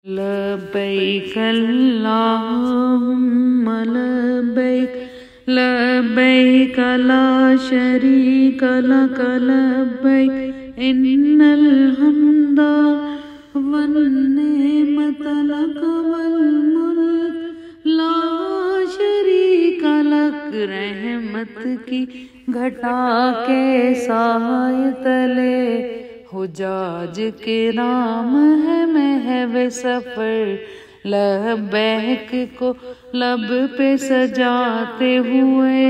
لبیک اللہم لبیک لبیک لا شریک لک لبیک ان الحمد والنعمت لک والملک لا شریک لک۔ رحمت کی گھٹا کے سائے تلے حجاج کرام ہے محو سفر، لبیک کو لب پہ سجاتے ہوئے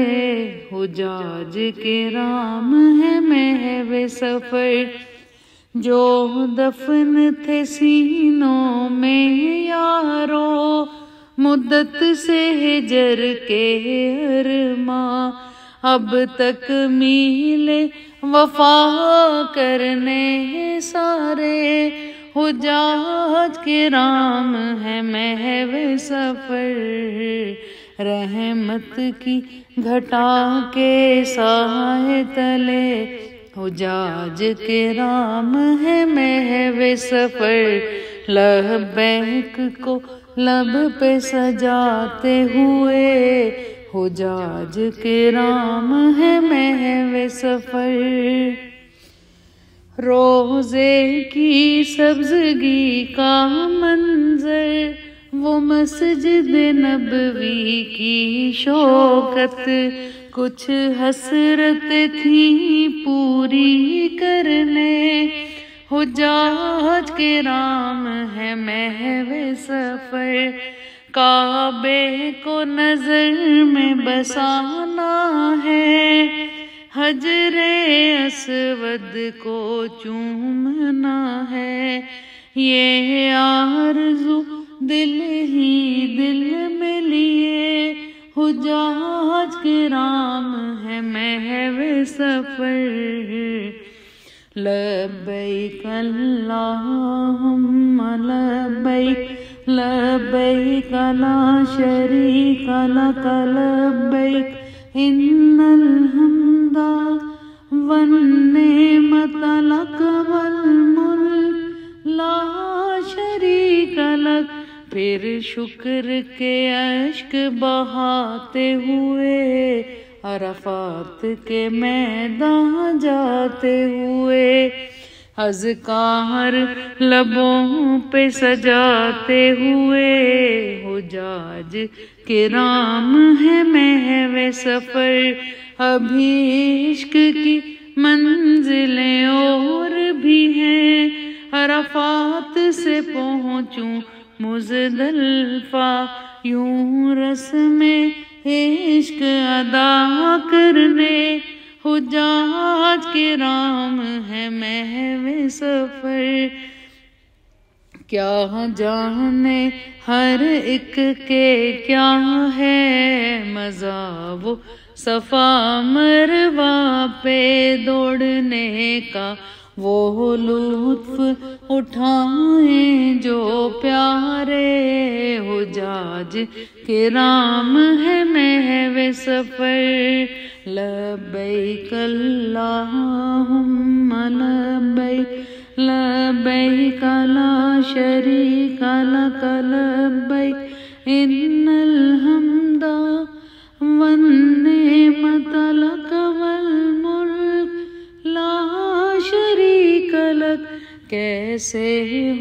حجاج کرام ہے محو سفر۔ جو دفن تھے سینوں میں یارو مدت سے ہجر کے ارماں، اب تک میل وفا کرنے سارے حجاج کرام ہے محو سفر۔ رحمت کی گھٹا کے سائے تلے حجاج کرام ہے محو سفر، لبیک کو لب پہ سجاتے ہوئے حجاج کرام ہے محو سفر۔ روضے کی سبزگی کا منظر، وہ مسجد نبوی کی شوکت، کچھ حسرت تھی پوری کرنے حجاج کرام ہے محو سفر۔ کعبے کو نظر میں بسانا ہے، حجر اسود کو چومنا ہے، یہ آرزو دل ہی دل میں لیے حجاج کرام ہے محو سفر۔ لبیک اللہم لبیک لبیک لا شریک لک لبیک ان الحمد والنعمت لک والملک لا شریک لک۔ پھر شکر کے اشک بہاتے ہوئے عرفات کے میدان جاتے ہوئے، اذکار لبوں پہ سجاتے ہوئے حجاج کرام ہے محو سفر۔ ابھی عشق کی منزلیں اور بھی ہیں، عرفات سے پہنچوں مزدلفہ، یوں رسم عشق ادا کرنے حجاج کرام ہے محو سفر۔ کیا جانے ہر ایک کے کیا ہے مزہ، وہ صفا مروہ پہ دوڑنے کا وہ لطف اٹھائیں جو پیارے حجاج کرام ہے محو سفر۔ لبیک اللہم لبیک لبیک لا شریک لک لبیک ان الحمد والنعمت لک والملک لا شریک لک۔ کیسے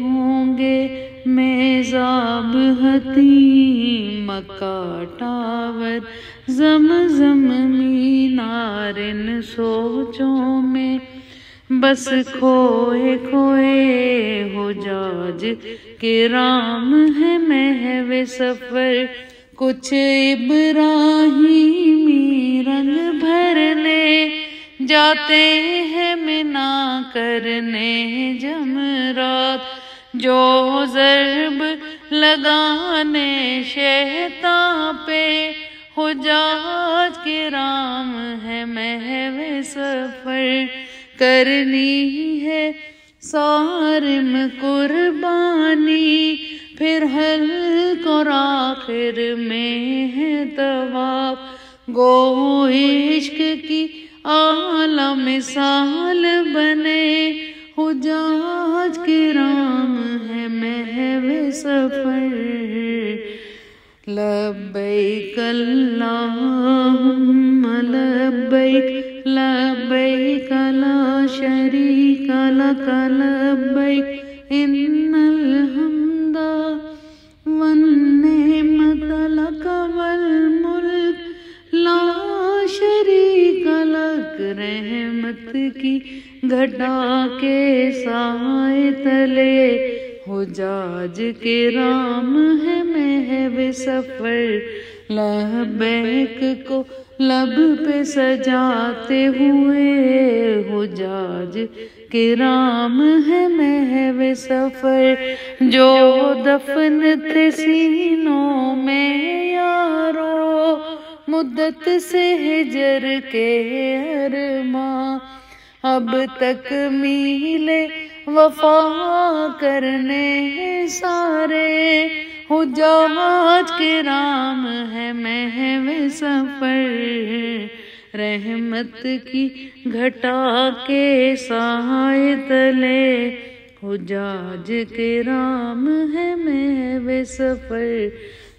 ہوں گے میزاب حتیم مکہ ٹاور زمزم مینار، ان سوچوں میں بس کھوئے کھوئے حجاج کرام ہے محو سفر۔ کچھ ابراہیمی رنگ بھرنے جاتے ہیں منا کرنے جمرات، جو ضرب لگانے شیطان پہ حجاج کرام ہے محو سفر۔ کرنی ہے صارم قربانی، پھر حلق اور آخر میں ہے طواف، گو عشق کی اعلیٰ مثال بنے حجاج کرام ہے محو سفر لبیک اللہم لبیک لبیک لا شریک لک لبیک ان الحمد والنعمت لک والملک لا شریک لک رحمت کی گھٹا کے سائے تلے حجاج کرام ہے محو سفر لبیک کو لب پہ سجاتے ہوئے حجاج کرام ہے محو سفر جو دفن تھے سینوں میں یارو مدت سے ہجر کے ارماں اب تک میل وفا کرنے سارے حجاج کرام ہے محو سفر رحمت کی گھٹا کے سائے تلے حجاج کرام ہے محو سفر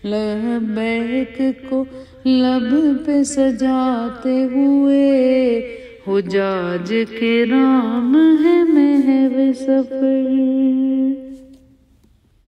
لبیک کو لب پہ سجاتے ہوئے حجاج کرام ہے محو سفر